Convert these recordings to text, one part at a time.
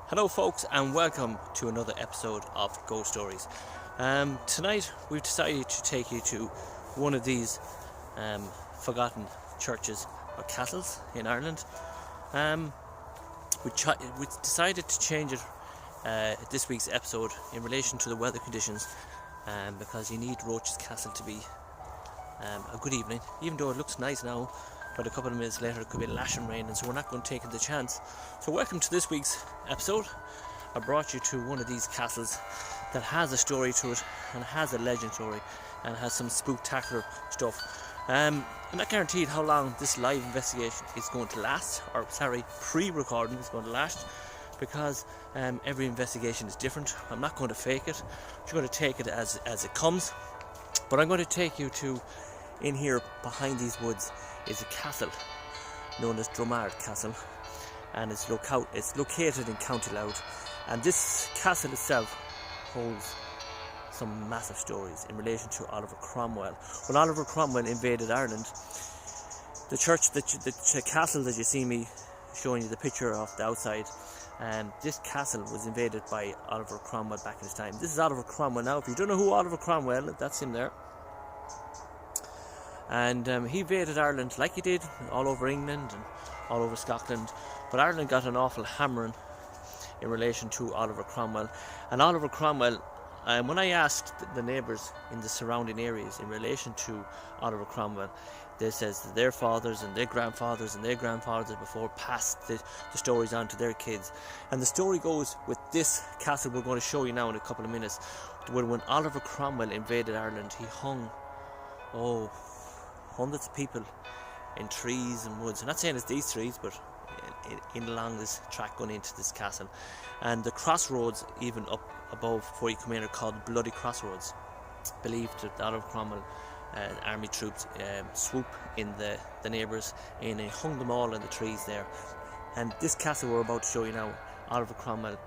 Hello folks, and welcome to another episode of Ghost Stories. Tonight we've decided to take you to one of these forgotten churches or castles in Ireland. We decided to change it this week's episode in relation to the weather conditions, because you need Roche's Castle to be a good evening, even though it looks nice now. But a couple of minutes later it could be lashing rain, and so we're not going to take the chance. So welcome to this week's episode. I brought you to one of these castles that has a story to it, and has a legend story, and has some spooktacular stuff. I'm not guaranteed how long this live investigation is going to last, or pre-recording is going to last, because every investigation is different. I'm not going to fake it. I'm just going to take it as it comes. But I'm going to take you to, in here behind these woods, is a castle known as Dromard Castle, and it's located in County Louth. And this castle itself holds some massive stories in relation to Oliver Cromwell. When Oliver Cromwell invaded Ireland, the castle that you see me showing you the picture of the outside, this castle was invaded by Oliver Cromwell back in his time. This is Oliver Cromwell now. If you don't know who Oliver Cromwell, that's him there. And he invaded Ireland like he did all over England and all over Scotland. But Ireland got an awful hammering in relation to Oliver Cromwell. And Oliver Cromwell, when I asked the neighbours in the surrounding areas in relation to Oliver Cromwell, they says that their fathers and their grandfathers before passed the stories on to their kids. And the story goes with this castle we're going to show you now in a couple of minutes. When Oliver Cromwell invaded Ireland, he hung hundreds of people in trees and woods. I'm not saying it's these trees, but in along this track going into this castle. And the crossroads, even up above before you come in, are called Bloody Crossroads. Believed that Oliver Cromwell army troops swoop in the neighbours and hung them all in the trees there. And this castle we're about to show you now, Oliver Cromwell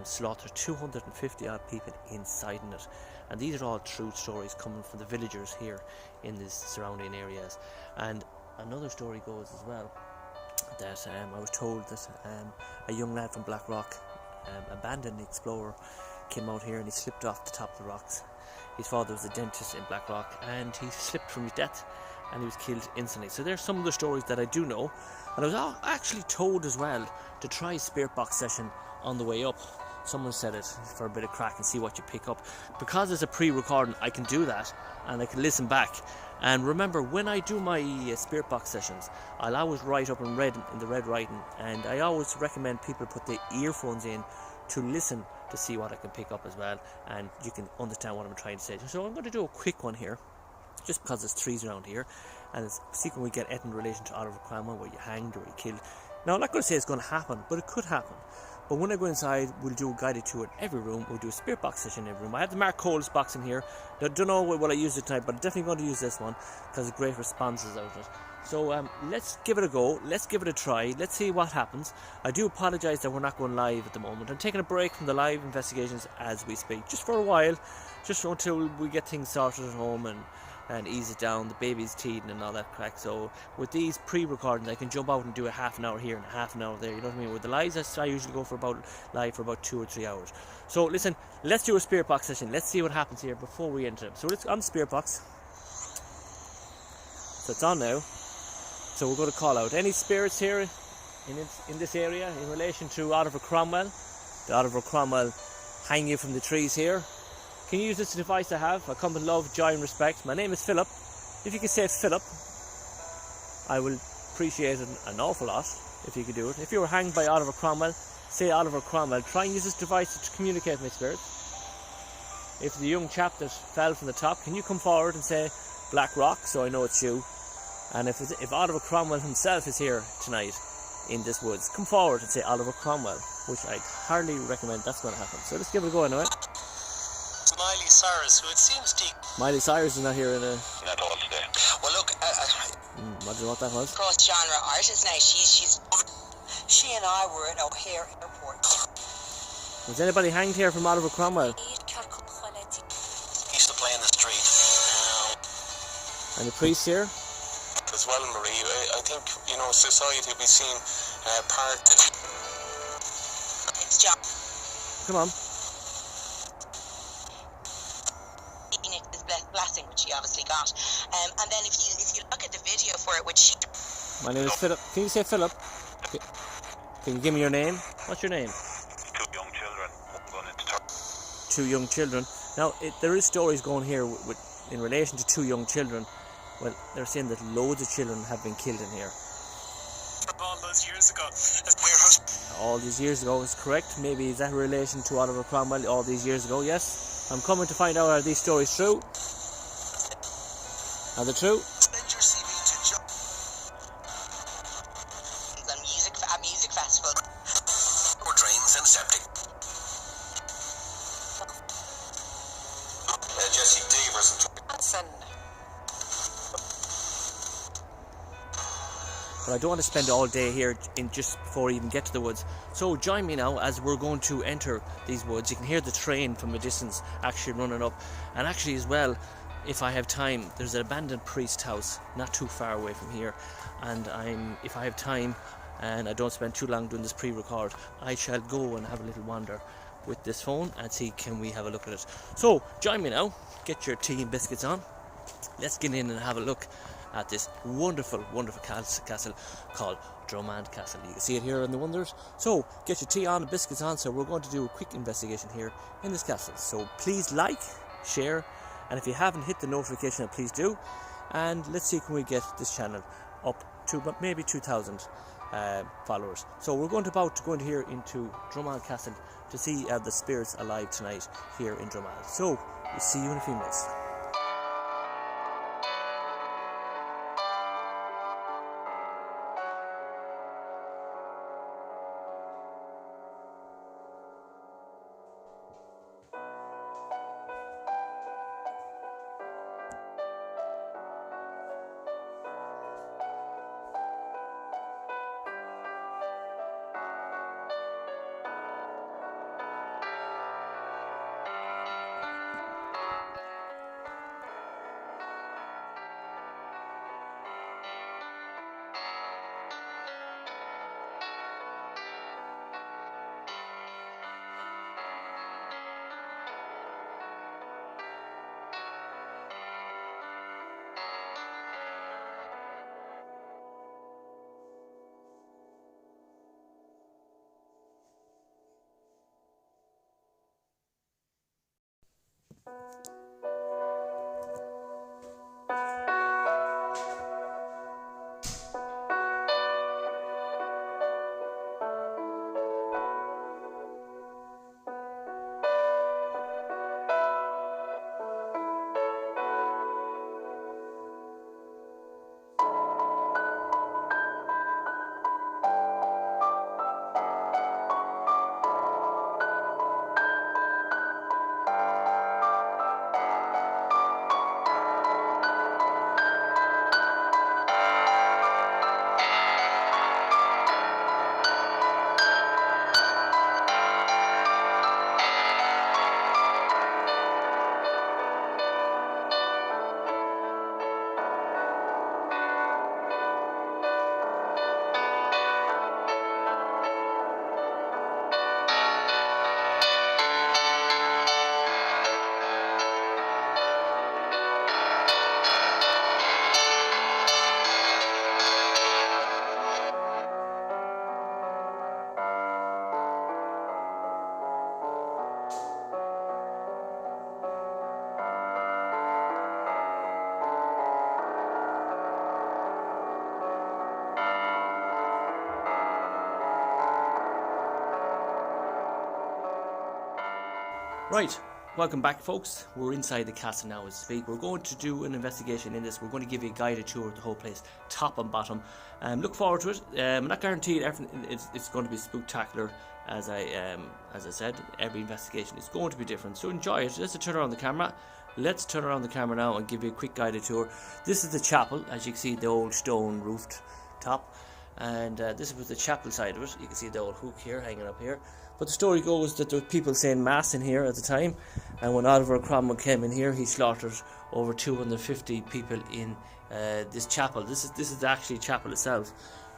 slaughtered 250 odd people inside in it. And these are all true stories coming from the villagers here in these surrounding areas. And another story goes as well that I was told that a young lad from Blackrock, abandoned explorer, came out here and he slipped off the top of the rocks. His father was a dentist in Blackrock, and he slipped from his death and he was killed instantly. So there's some of the stories that I do know. And I was actually told as well to try a spirit box session on the way up. Someone said it for a bit of crack and see what you pick up. Because it's a pre-recording, I can do that and I can listen back. And remember, when I do my spirit box sessions, I'll always write up in red, in the red writing, and I always recommend people put their earphones in to listen to see what I can pick up as well, and you can understand what I'm trying to say. So I'm going to do a quick one here, just because there's trees around here, and it's see when we get it in relation to Oliver Cromwell, where you hanged or you killed. Now I'm not going to say it's going to happen, but it could happen. But when I go inside, we'll do a guided tour in every room. We'll do a spirit box session in every room. I have the Mark Coles box in here. I don't know what I use it tonight, but I'm definitely going to use this one because of great responses out of it. So let's give it a go. Let's give it a try. Let's see what happens. I do apologise that we're not going live at the moment. I'm taking a break from the live investigations as we speak, just for a while, just until we get things sorted at home and ease it down, the baby's teething and all that crack. So with these pre-recordings, I can jump out and do a half an hour here and a half an hour there, you know what I mean? With the lives, I usually go for live for about 2 or 3 hours. So listen, let's do a spirit box session. Let's see what happens here before we enter them. So let's on the spirit box. So it's on now. So we're going to call out any spirits here in this area in relation to Oliver Cromwell. The Oliver Cromwell hang you from the trees here. Can you use this device I have? I come with love, joy and respect. My name is Philip. If you can say Philip, I will appreciate it an awful lot if you could do it. If you were hanged by Oliver Cromwell, say Oliver Cromwell. Try and use this device to communicate with my spirit. If the young chap that fell from the top, can you come forward and say Blackrock, so I know it's you? And if Oliver Cromwell himself is here tonight in this woods, come forward and say Oliver Cromwell, which I hardly recommend that's going to happen. So let's give it a go anyway. Miley Cyrus, who it seems deep. Miley Cyrus is not here in a... Not all today. Well, look, imagine what that was. Cross-genre artist now. She and I were at O'Hare Airport. Was anybody hanged here from Oliver Cromwell? He used to play in the street. And the priest here? As well, Marie, I think, society will be seen part... John. Come on. His blessing, which she obviously got. And then if you look at the video for it, which she... My name is Philip. Can you say Philip? Can you give me your name? What's your name? 2 young children, one going into third. 2 young children. Now, there is stories going here in relation to 2 young children. Well, they're saying that loads of children have been killed in here. All those years ago. All these years ago is correct. Maybe is that in relation to Oliver Cromwell all these years ago? Yes. I'm coming to find out, are these stories true? Are they true? Send your CV to John. A music festival. Or drains and septic. Jesse Davers and Johnson. But I don't want to spend all day here just before we even get to the woods. So join me now as we're going to enter these woods. You can hear the train from a distance actually running up. And actually as well, if I have time, there's an abandoned priest house not too far away from here. And if I have time and I don't spend too long doing this pre-record, I shall go and have a little wander with this phone and see can we have a look at it. So join me now, get your tea and biscuits on. Let's get in and have a look at this wonderful castle called Dromand Castle. You can see it here in the wonders. So get your tea on and biscuits on. So we're going to do a quick investigation here in this castle. So please like, share, and if you haven't hit the notification, please do. And let's see can we get this channel up to maybe 2,000 followers. So we're going to go into here into Dromand Castle to see the spirits alive tonight here in Dromand. So we'll see you in a few minutes. Right, welcome back folks. We're inside the castle now as we speak. We're going to do an investigation in this. We're going to give you a guided tour of the whole place, top and bottom. Look forward to it. I'm not guaranteed everything it's going to be spectacular, as I said. Every investigation is going to be different, so enjoy it. Let's turn around the camera. Let's turn around the camera now and give you a quick guided tour. This is the chapel, as you can see, the old stone roofed top. And this was the chapel side of it. You can see the old hook here hanging up here. But the story goes that there were people saying mass in here at the time, and when Oliver Cromwell came in here, he slaughtered over 250 people in this chapel. This is actually chapel itself,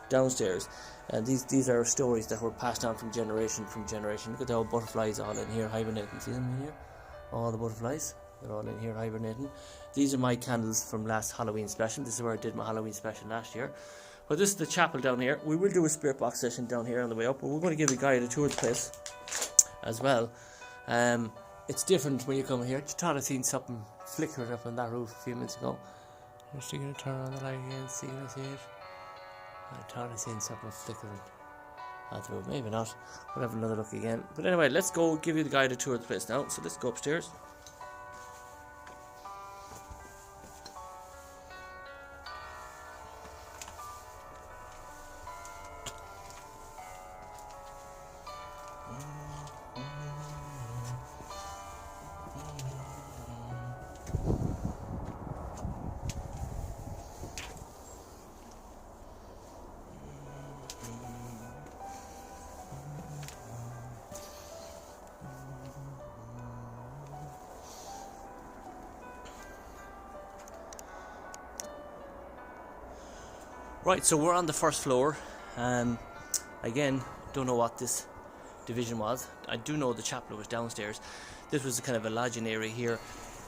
downstairs. And these are stories that were passed on from generation from generation. Look at the old butterflies all in here hibernating. See them in here? All the butterflies. They're all in here hibernating. These are my candles from last Halloween special. This is where I did my Halloween special last year. But this is the chapel down here. We will do a spirit box session down here on the way up. But we're going to give the guide a tour of the place as well. It's different when you come here. You thought I seen something flickering up on that roof a few minutes ago. I'm just going to turn on the light again, see if I see it. I thought I seen something flickering at the roof. Maybe not. We'll have another look again. But anyway, let's go give you the guide a tour of the place now. So let's go upstairs. Right, so we're on the first floor. Again, don't know what this division was. I do know the chapel was downstairs. This was kind of a lodging area here.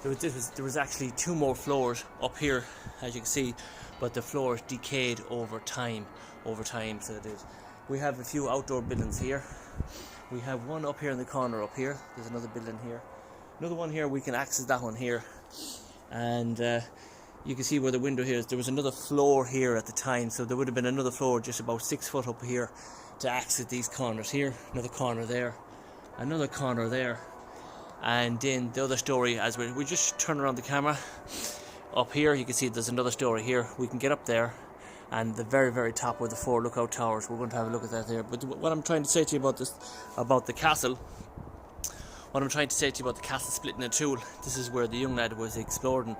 There was actually 2 more floors up here, as you can see, but the floors decayed over time. So it is. We have a few outdoor buildings here. We have one up here in the corner up here. There's another building here. Another one here, we can access that one here. And you can see where the window here is. There was another floor here at the time, so there would have been another floor just about 6 foot up here to access these corners here. Another corner there, another corner there, and then the other story. As we just turn around the camera up here, you can see there's another story here. We can get up there, and the very, very top were the 4 lookout towers. We're going to have a look at that there. But what I'm trying to say to you about the castle splitting in 2, this is where the young lad was exploring,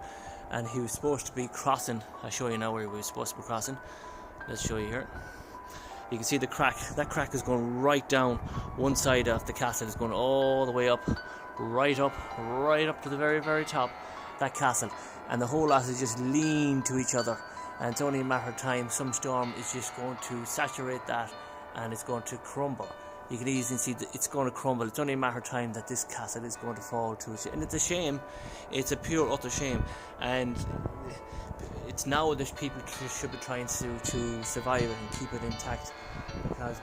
and he was supposed to be crossing. I'll show you now where he was supposed to be crossing. Let's show you here. You can see the crack. That crack is going right down one side of the castle. It's going all the way up, right up to the very, very top. That castle, and the whole lot is just lean to each other. And it's only a matter of time. Some storm is just going to saturate that, and it's going to crumble. You can easily see that it's going to crumble. It's only a matter of time that this castle is going to fall to it. And it's a shame. It's a pure, utter shame. And it's now that people should be trying to survive it and keep it intact, because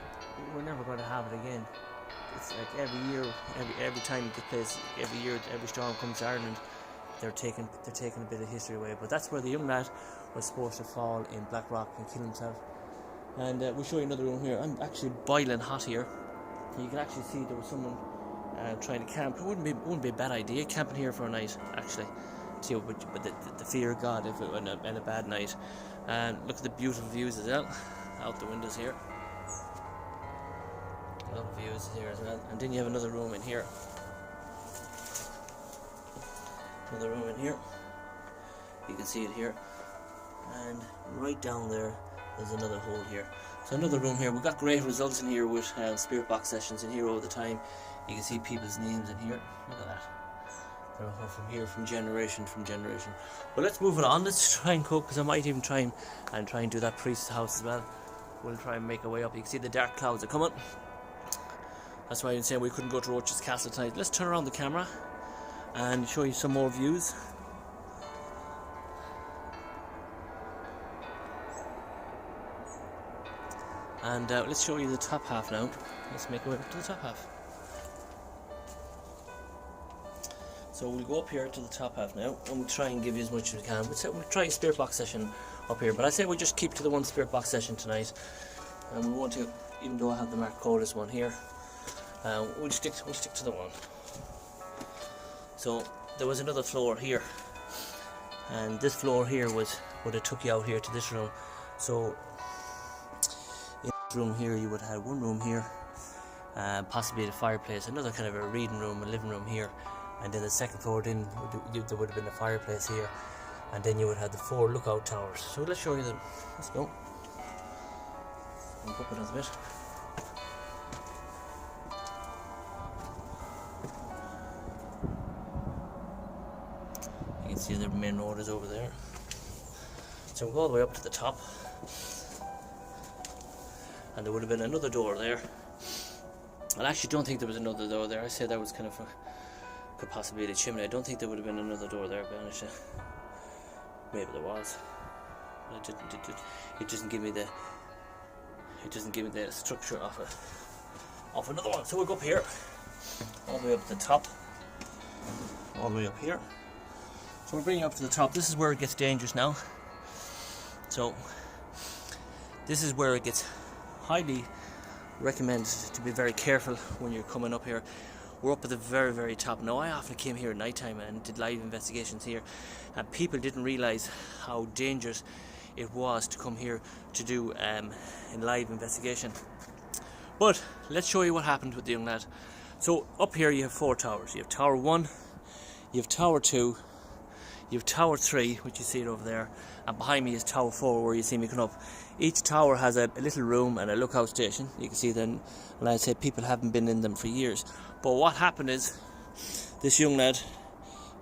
we're never going to have it again. It's like every year, every time it plays, every year, every storm comes to Ireland, they're taking a bit of history away. But that's where the young lad was supposed to fall in Blackrock and kill himself. And we'll show you another room here. I'm actually boiling hot here. You can actually see there was someone trying to camp. It wouldn't be a bad idea camping here for a night, actually. See, but the fear of God if it were in a bad night. And look at the beautiful views as well out the windows here. A lot of views here as well. And then you have another room in here. Another room in here. You can see it here. And right down there, there's another hole here. So another room here. We've got great results in here with spirit box sessions in here all the time. You can see people's names in here. Look at that. They're all from here, from generation. Well, let's move it on. Let's try and cook, because I might even try and do that priest's house as well. We'll try and make our way up. You can see the dark clouds are coming. That's why I'm saying we couldn't go to Roach's Castle tonight. Let's turn around the camera and show you some more views. And let's show you the top half now. Let's make our way up to the top half. So we'll go up here to the top half now, and we'll try and give you as much as we can. We'll try a spirit box session up here, but I say we'll just keep to the one spirit box session tonight. And we want to, even though I have the Mark Coldest one here, we'll stick to the one. So there was another floor here, and this floor here was what it took you out here to this room. So in this room here, you would have one room here, possibly the fireplace, another kind of a reading room, a living room here. And then the second floor, then there would have been a fireplace here, and then you would have the 4 lookout towers. So let's show you them. Let's go. Up it a bit. You can see the main road is over there. So we'll go all the way up to the top. and there would have been another door there. I actually don't think there was another door there. I said that was kind of could possibly be the chimney. I don't think there would have been another door there, to be honest. Maybe there was. It doesn't give me the structure of another one. So we'll go up here, all the way up to the top, all the way up here. So we'll bring you up to the top. This is where it gets dangerous now. So this is where it gets highly recommended to be very careful when you're coming up here. We're up at the very, very top. Now, I often came here at night time and did live investigations here, and people didn't realise how dangerous it was to come here to do a live investigation. But let's show you what happened with the young lad. So up here you have 4 towers. You have Tower 1, you have Tower 2, you have Tower 3, which you see it over there, and behind me is Tower 4, where you see me come up. Each tower has a little room and a lookout station. You can see then, like I said, people haven't been in them for years. But what happened is, this young lad,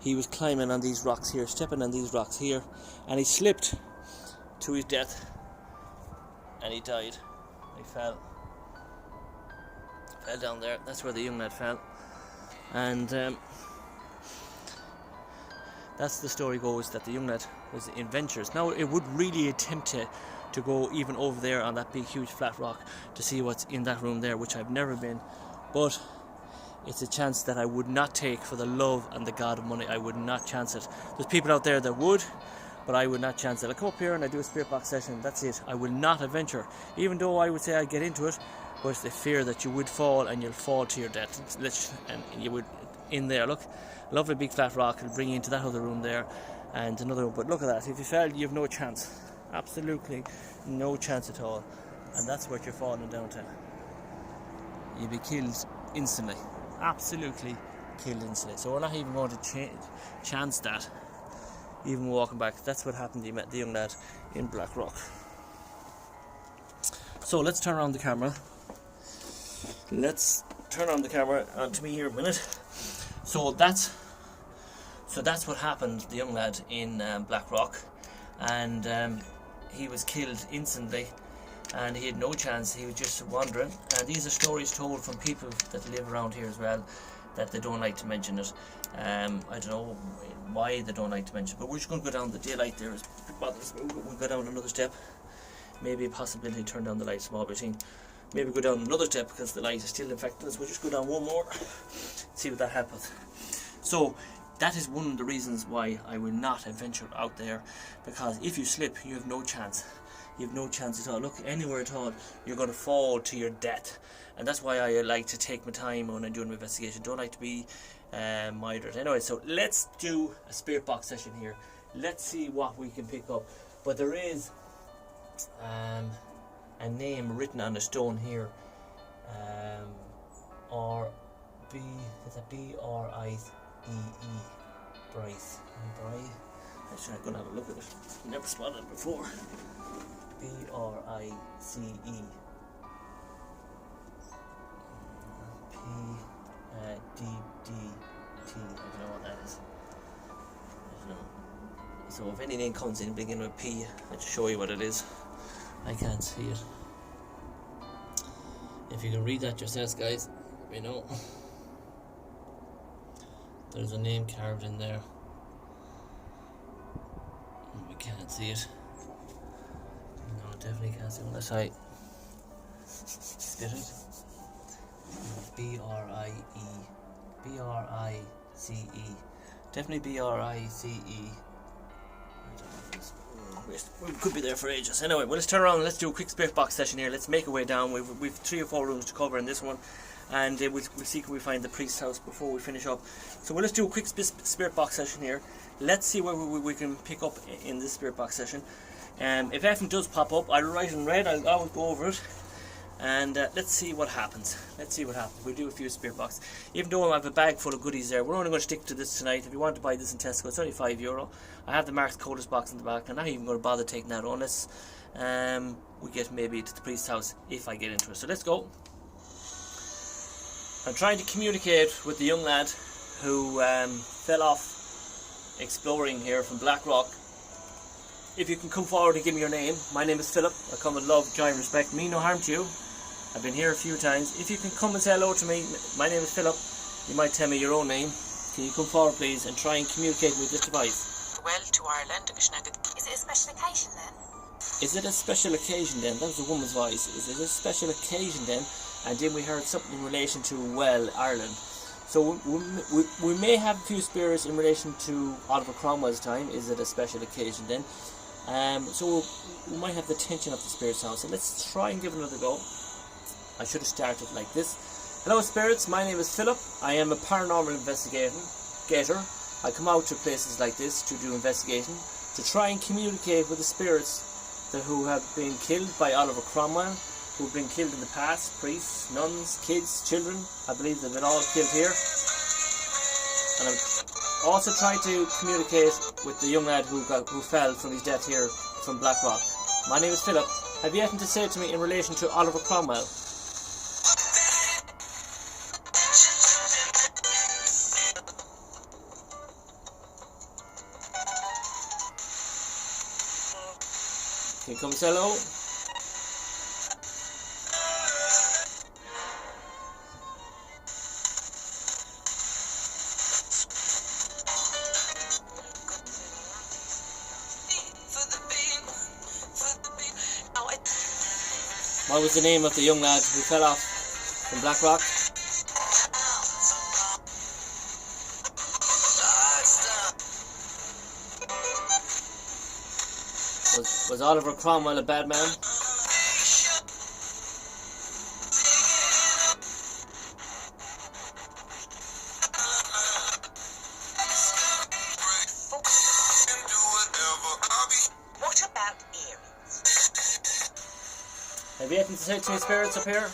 he was climbing on these rocks here, stepping on these rocks here, and he slipped to his death, and he died. He fell down there. That's where the young lad fell, and that's the story goes, that the young lad was in Ventures. Now, it would really attempt to go even over there on that big huge flat rock to see what's in that room there, which I've never been, but it's a chance that I would not take for the love and the God of money. I would not chance it. There's people out there that would, but I would not chance it. I come up here and I do a spirit box session, that's it. I will not adventure, even though I would say I'd get into it, but it's the fear that you would fall, and you'll fall to your death. And you would, in there, look, lovely big flat rock, it'll bring you into that other room there, and another one. But look at that, if you fell, you have no chance. Absolutely no chance at all. And that's what you're falling down to. You'll be killed instantly. Absolutely killed instantly. So we're not even going to chance that, even walking back. That's what happened. He met the young lad in Blackrock. So let's turn around the camera. Let's turn on the camera onto me here a minute. So that's what happened. The young lad in Blackrock, and he was killed instantly, and he had no chance. He was just wandering, and these are stories told from people that live around here as well, that they don't like to mention it. I don't know why they don't like to mention it, but we're just going to go down. The daylight there is bothers me. We'll go down another step, maybe a possibility to turn down the light small between. Maybe go down another step because the light is still affecting us. We'll just go down one more, see what that happens. So that is one of the reasons why I will not adventure out there, because if you slip, you have no chance. You have no chance at all. Look, anywhere at all, you're going to fall to your death. And that's why I like to take my time when I'm doing my investigation. Don't like to be mired. Anyway, so let's do a spirit box session here. Let's see what we can pick up. But there is a name written on a stone here. Is it B-R-I-E-E? Bryce. Actually, I'm going to have a look at it. Never spotted it before. B-R-I-C-E. P-D-D-T. I don't know what that is. I don't know. So if any name comes in beginning with P, I'll just show you what it is. I can't see it. If you can read that yourselves, guys, you know. There's a name carved in there. We can't see it. No, definitely can't see it unless I spit it. B-R-I-C-E. Definitely B-R-I-C-E. We could be there for ages. Anyway, well, let's turn around and let's do a quick spirit box session here. Let's make our way down. We've 3 or 4 rooms to cover in this one, and we'll see if we find the priest's house before we finish up. So let's do a quick spirit box session here. Let's see what we can pick up in this spirit box session. If anything does pop up, I'll write in red. I'll always go over it, and let's see what happens. We'll do a few spirit boxes. Even though I have a bag full of goodies there, we're only going to stick to this tonight. If you want to buy this in Tesco, it's only €5. I have the Mark's Coldest box in the back. I'm not even going to bother taking that unless we get maybe to the priest's house if I get into it. So let's go. I'm trying to communicate with the young lad who fell off exploring here from Blackrock. If you can come forward and give me your name. My name is Philip. I come with love, joy and respect. Mean no harm to you. I've been here a few times. If you can come and say hello to me, my name is Philip. You might tell me your own name. Can you come forward, please, and try and communicate with this device? Well, to Ireland. Is it a special occasion then? Is it a special occasion then? That was a woman's voice. Is it a special occasion then? And then we heard something in relation to, well, Ireland. So we may have a few spirits in relation to Oliver Cromwell's time. Is it a special occasion then? So we might have the tension of the spirits now. So let's try and give it another go. I should have started like this. Hello spirits, my name is Philip. I am a paranormal investigator. I come out to places like this to do investigation, to try and communicate with the spirits who have been killed by Oliver Cromwell, who have been killed in the past, priests, nuns, kids, children. I believe they've been all killed here. And I'm also trying to communicate with the young lad who fell from his death here from Blackrock. My name is Philip. Have you anything to say to me in relation to Oliver Cromwell? Can you come say hello? What was the name of the young lad who fell off from Blackrock? Was Oliver Cromwell a bad man? What about earrings? Have you anything to say to me, spirits up here?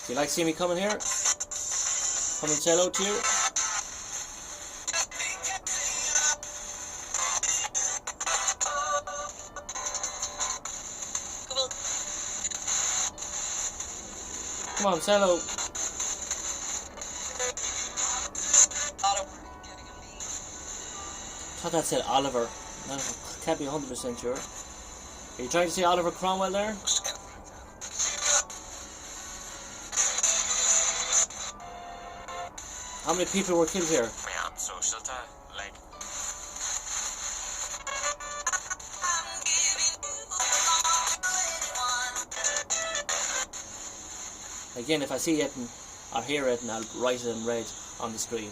Do you like seeing me coming here? Come and say hello to you? Come on, say hello. I thought that said Oliver. I can't be 100% sure. Are you trying to say Oliver Cromwell there? How many people were killed here? Again, if I see it or hear it, and I'll write it in red on the screen.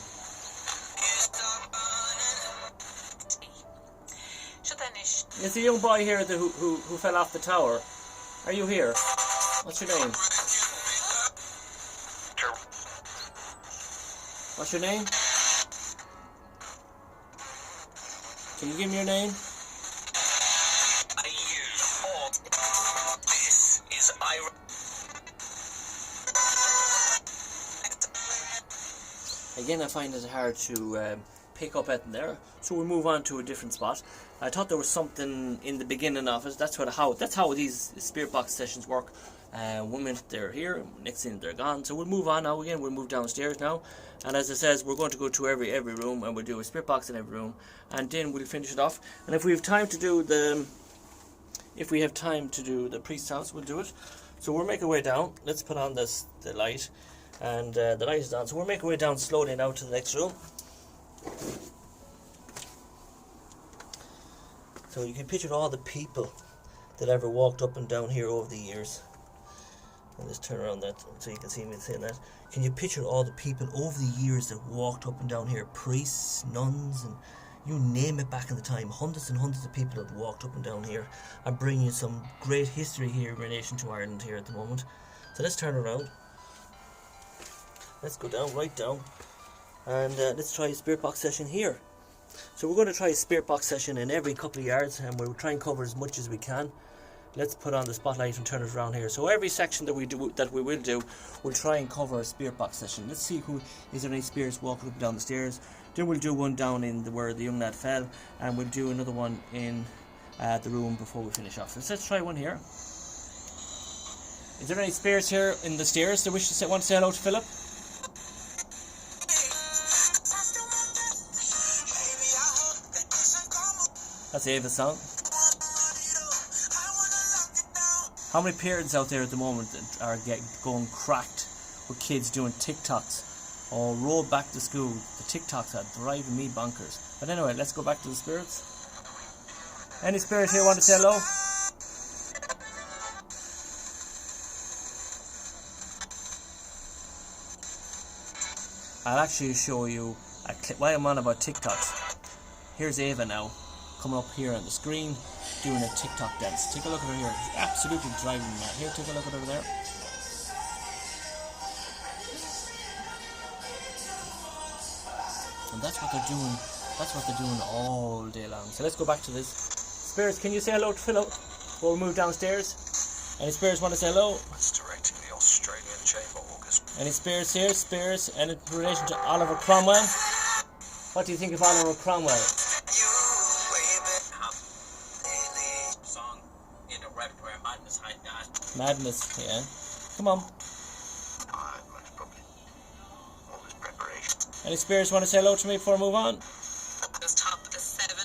It's a young boy here who fell off the tower. Are you here? What's your name? What's your name? Can you give me your name? This is Ira. Again, I find it hard to pick up at there, so we'll move on to a different spot. I thought there was something in the beginning of it. That's how these spirit box sessions work. 1 minute they're here, next minute they're gone. So we'll move on now. Again, we'll move downstairs now, and as it says, we're going to go to every room, and we'll do a spirit box in every room, and then we'll finish it off. And if we have time to do the priest's house, we'll do it. So we'll make our way down. Let's put on the light, and the light is on. So we'll make our way down slowly now to the next room. So you can picture all the people that ever walked up and down here over the years. I'll just turn around that so you can see me saying that. Can you picture all the people over the years that walked up and down here? Priests, nuns, and you name it back in the time. Hundreds and hundreds of people that walked up and down here. I'm bringing you some great history here in relation to Ireland here at the moment. So let's turn around. Let's go down, right down. And let's try a spirit box session here. So we're going to try a spirit box session in every couple of yards, and we'll try and cover as much as we can. Let's put on the spotlight and turn it around here. So every section that we will do, we'll try and cover a spirit box session. Let's see is there any spirits walking up and down the stairs. Then we'll do one down in where the young lad fell, and we'll do another one in the room before we finish off. So let's try one here. Is there any spirits here in the stairs that want to say hello to Philip? That's Ava's song. How many parents out there at the moment are going cracked with kids doing TikToks? Or roll back to school. The TikToks are driving me bonkers. But anyway, let's go back to the spirits. Any spirits here want to say hello? I'll actually show you a clip while I'm on about TikToks. Here's Ava now, coming up here on the screen, doing a TikTok dance. Take a look at her here. She's absolutely driving me mad. Here, take a look at her there. And that's what they're doing. That's what they're doing all day long. So let's go back to this. Spirits, can you say hello to Philip before we move downstairs? Any spirits want to say hello? It's directing the Australian Chamber Orchestra. Any spirits here? Spirits, and in relation to Oliver Cromwell? What do you think of Oliver Cromwell? Song in the repertoire, Madness High Dash. Madness, yeah. Come on. Much probably. All this preparation. Any spirits want to say hello to me before I move on? Just top of the 7.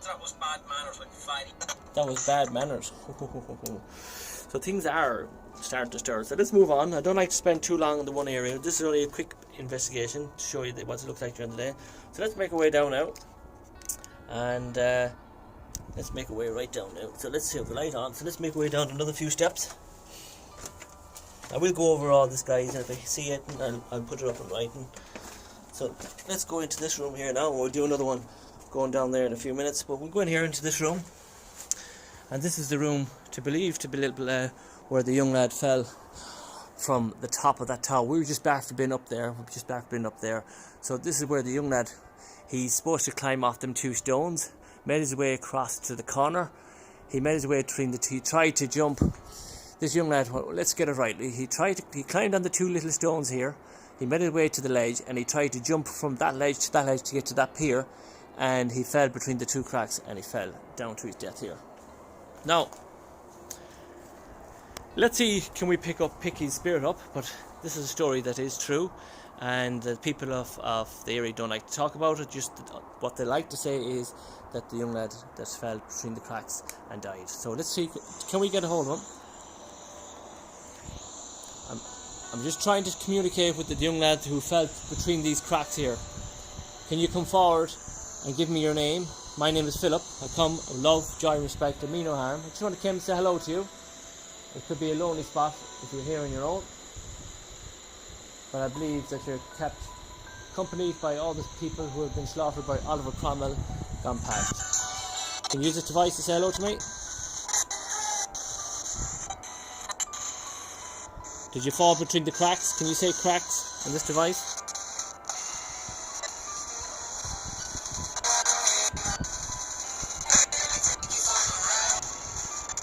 That was bad manners like fighting. That was bad manners. So things are starting to stir. So let's move on. I don't like to spend too long in the one area. This is only a quick investigation to show you what it looks like during the day. So let's make our way down now. And let's make our way right down now. So let's see the light on. So let's make our way down another few steps. I will go over all this, guys, and if I see it, I'll put it up in writing. So let's go into this room here now. We'll do another one going down there in a few minutes. But we'll go in here into this room. And this is the room to be where the young lad fell from the top of that tower. We were just after being up there. So this is where the young lad, he's supposed to climb off them 2 stones, made his way across to the corner. He made his way between the 2. He tried to jump. This young lad, well, let's get it right. He climbed on the 2 little stones here. He made his way to the ledge, and he tried to jump from that ledge to get to that pier, and he fell between the 2 cracks, and he fell down to his death here. Now, let's see, can we pick his spirit up? But this is a story that is true, and the people of the area don't like to talk about it. Just what they like to say is that the young lad that fell between the cracks and died. So let's see, can we get a hold of him? I'm just trying to communicate with the young lad who fell between these cracks here. Can you come forward and give me your name? My name is Philip. I come of love, joy, respect, and mean no harm. I just want to come and say hello to you. It could be a lonely spot if you're here on your own, but I believe that you're kept company by all the people who have been slaughtered by Oliver Cromwell gone past. Can you use this device to say hello to me? Did you fall between the cracks? Can you say cracks on this device?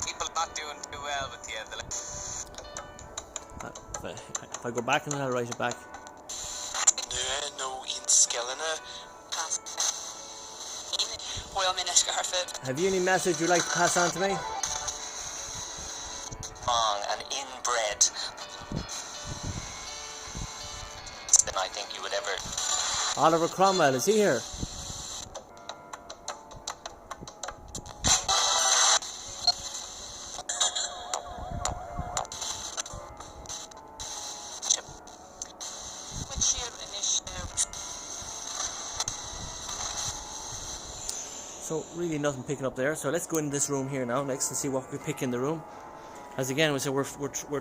People not doing too well with the If I go back and I'll write it back. No in skillene. Well, Minister Harford. Have you any message you'd like to pass on to me? Long and inbred. Than I think you would ever. Oliver Cromwell, is he here? So really nothing picking up there. So let's go in this room here now next and see what we pick in the room. As again, we said we're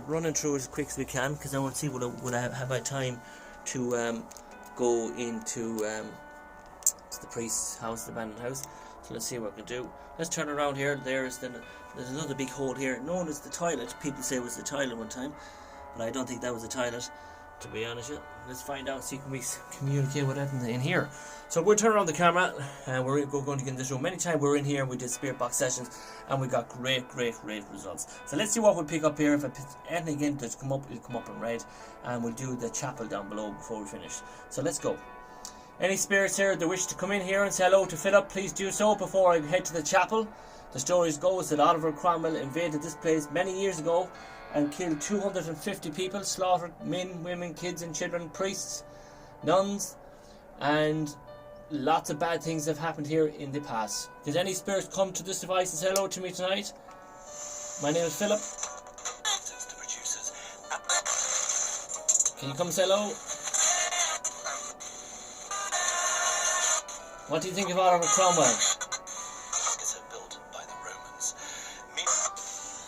running through as quick as we can because I want to see would I have time to go into to the priest's house, the abandoned house. So let's see what we can do. Let's turn around here. There's another big hole here, known as the toilet. People say it was the toilet one time, but I don't think that was the toilet, to be honest with you. Let's find out, see can we communicate with it in here. So we'll turn around the camera and we're going to get in this room. Many times we're in here, we did spirit box sessions and we got great results. So let's see what we'll pick up here. If anything again does come up, it'll come up in red, and we'll do the chapel down below before we finish. So let's go. Any spirits here that wish to come in here and say hello to Philip, please do so before I head to the chapel. The stories go that Oliver Cromwell invaded this place many years ago and killed 250 people, slaughtered men, women, kids and children, priests, nuns, and lots of bad things have happened here in the past. Did any spirits come to this device and say hello to me tonight? My name is Philip. Can you come say hello? What do you think of Oliver Cromwell? Built by the Romans.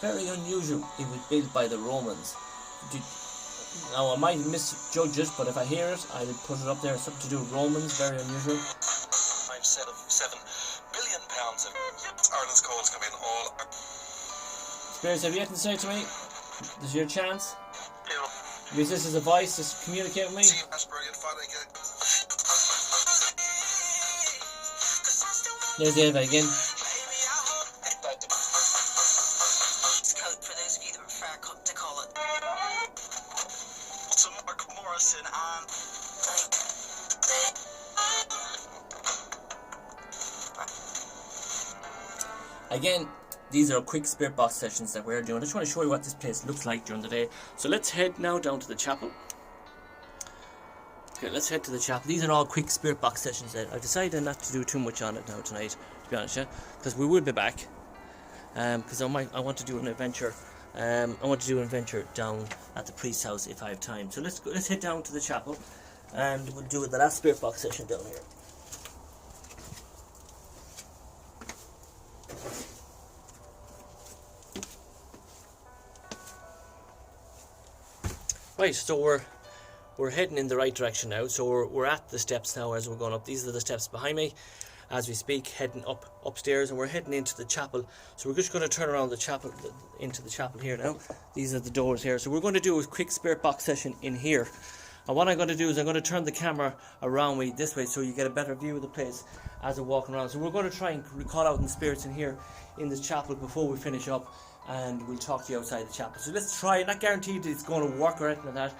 Very unusual. It was built by the Romans. Now I might misjudge it, but if I hear it, I would put it up there. Something to do with Romans. Very unusual. I've said of £7 billion of Ireland's calls come in all. Spirits, have you anything to say to me? This is your chance. Use this as a voice to communicate with me. That's brilliant. There's the Eva again. Code for those of you that prefer to call it. To Mark Morrison and Again, these are quick spirit box sessions that we're doing. I just want to show you what this place looks like during the day. So let's head now down to the chapel. Okay, let's head to the chapel. These are all quick spirit box sessions. I've decided not to do too much on it now tonight, to be honest, yeah, because we will be back. Because I want to do an adventure. I want to do an adventure down at the priest's house if I have time. So let's head down to the chapel, and we'll do the last spirit box session down here. Right, so we're heading in the right direction now. So we're at the steps now as we're going up. These are the steps behind me as we speak, heading upstairs, and we're heading into the chapel. So we're just going to turn around the chapel into the chapel here now. These are the doors here. So we're going to do a quick spirit box session in here. And what I'm going to do is I'm going to turn the camera around me this way so you get a better view of the place as we're walking around. So we're going to try and call out the spirits in here in this chapel before we finish up, and we'll talk to you outside the chapel. So let's try. Not guaranteed it's going to work or anything like that,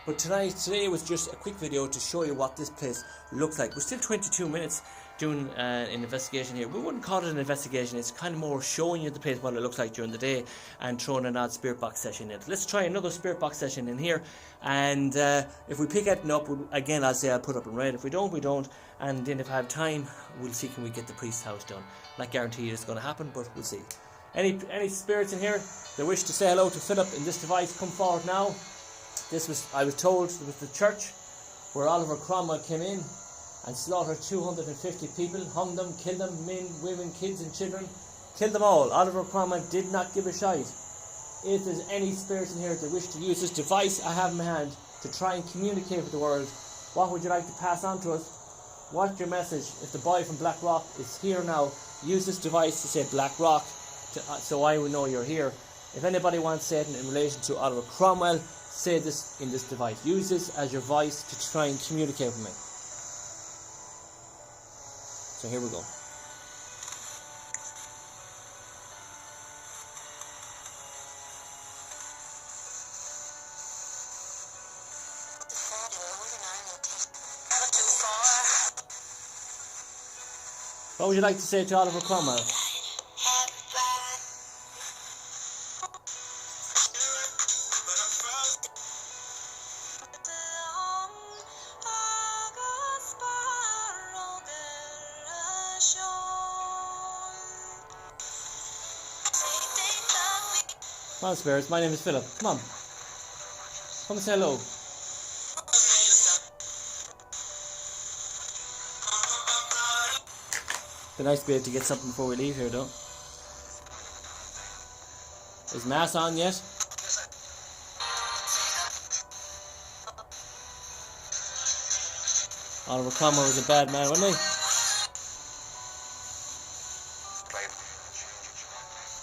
but today was just a quick video to show you what this place looks like. We're still 22 minutes doing an investigation here. We wouldn't call it an investigation. It's kind of more showing you the place, what it looks like during the day, and throwing an odd spirit box session in. Let's try another spirit box session in here, and if we pick anything up, again I'll say I'll put up in red. If we don't, we don't, and then if I have time, we'll see can we get the priest's house done. Not guaranteed it's going to happen, but we'll see. Any spirits in here that wish to say hello to Philip in this device, come forward now. I was told it was the church where Oliver Cromwell came in and slaughtered 250 people, hung them, killed them, men, women, kids and children, killed them all. Oliver Cromwell did not give a shite. If there's any spirits in here that wish to use this device I have in my hand to try and communicate with the world, what would you like to pass on to us? What's your message? If the boy from Black Rock is here now, use this device to say Black Rock, so I will know you're here. If anybody wants to say it in relation to Oliver Cromwell, say this in this device. Use this as your voice to try and communicate with me. So here we go. What would you like to say to Oliver Cromwell? Come on, spirits, my name is Philip. Come on. Come and say hello. Be nice to be able to get something before we leave here, though. Is Mass on yet? Oliver Cromwell was a bad man, wasn't he?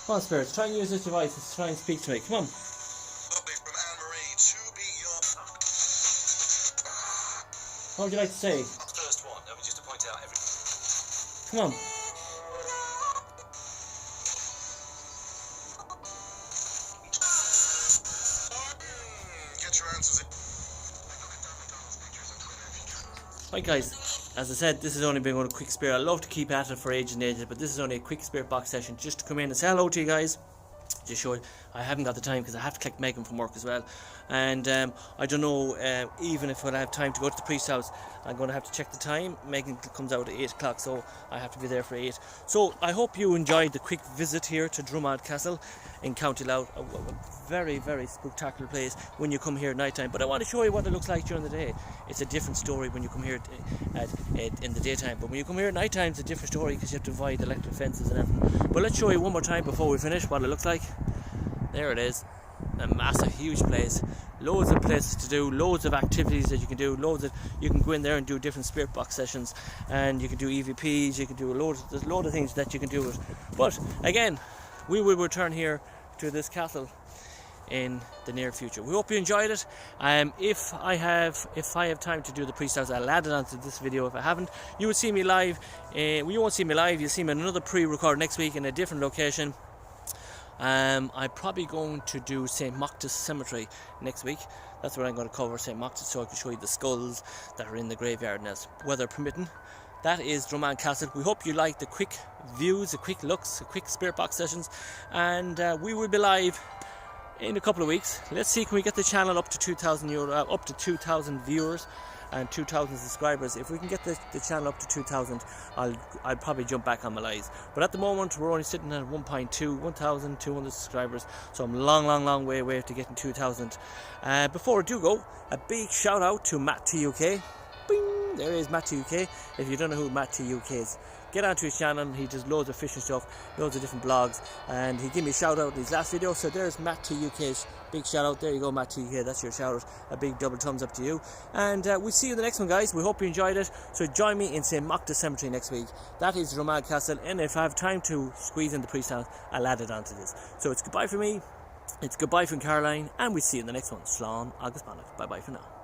Come on, spirits, try and use this device to try and speak to me. Come on. What would you like to say? First one, let me just point out every. Come on. Get your answers in. Right, guys. As I said, this has only been one quick spirit. I love to keep at it for ages and ages, but this is only a quick spirit box session just to come in and say hello to you guys. Just show you. I haven't got the time because I have to collect Megan from work as well, and I don't know even if I'll have time to go to the priest's house. I'm going to have to check the time. Megan comes out at 8 o'clock, so I have to be there for 8. So I hope you enjoyed the quick visit here to Dromod Castle in County Louth. A very, very spectacular place when you come here at night time, but I want to show you what it looks like during the day. It's a different story when you come here in the daytime, but when you come here at night time it's a different story because you have to avoid electric fences and everything. But let's show you one more time before we finish what it looks like. There it is, a massive, huge place. Loads of places to do, loads of activities that you can do, you can go in there and do different spirit box sessions, and you can do EVPs, you can do there's a load of things that you can do. But again, we will return here to this castle in the near future. We hope you enjoyed it. If I have time to do the priest house, I'll add it onto this video. If I haven't, you will see me live. You won't see me live, you'll see me in another pre-record next week in a different location. I'm probably going to do St. Moctus Cemetery next week. That's what I'm going to cover, St. Moctus, so I can show you the skulls that are in the graveyard, and as weather permitting. That is Dromod Castle. We hope you like the quick views, the quick looks, the quick spirit box sessions, and we will be live in a couple of weeks. Let's see, can we get the channel up to 2,000 viewers and 2,000 subscribers. If we can get the channel up to 2,000, I'll probably jump back on my lives. But at the moment we're only sitting at 1,200 subscribers, so I'm long way to getting 2,000. Before I do go, a big shout out to Matt TUK. Bing! There is Matt TUK. If you don't know who Matt TUK is, get onto his channel. He does loads of fishing stuff, loads of different blogs, and he gave me a shout out in his last video. So there's Matt TUK's big shout out. There you go, Matt TUK, that's your shout out. A big double thumbs up to you, and we'll see you in the next one, guys. We hope you enjoyed it. So join me in St. Moctus Cemetery next week. That is Dromod Castle, and if I have time to squeeze in the priest house, I'll add it onto this. So it's goodbye from me, it's goodbye from Caroline, and we'll see you in the next one. Slán agus Banach. Bye bye for now.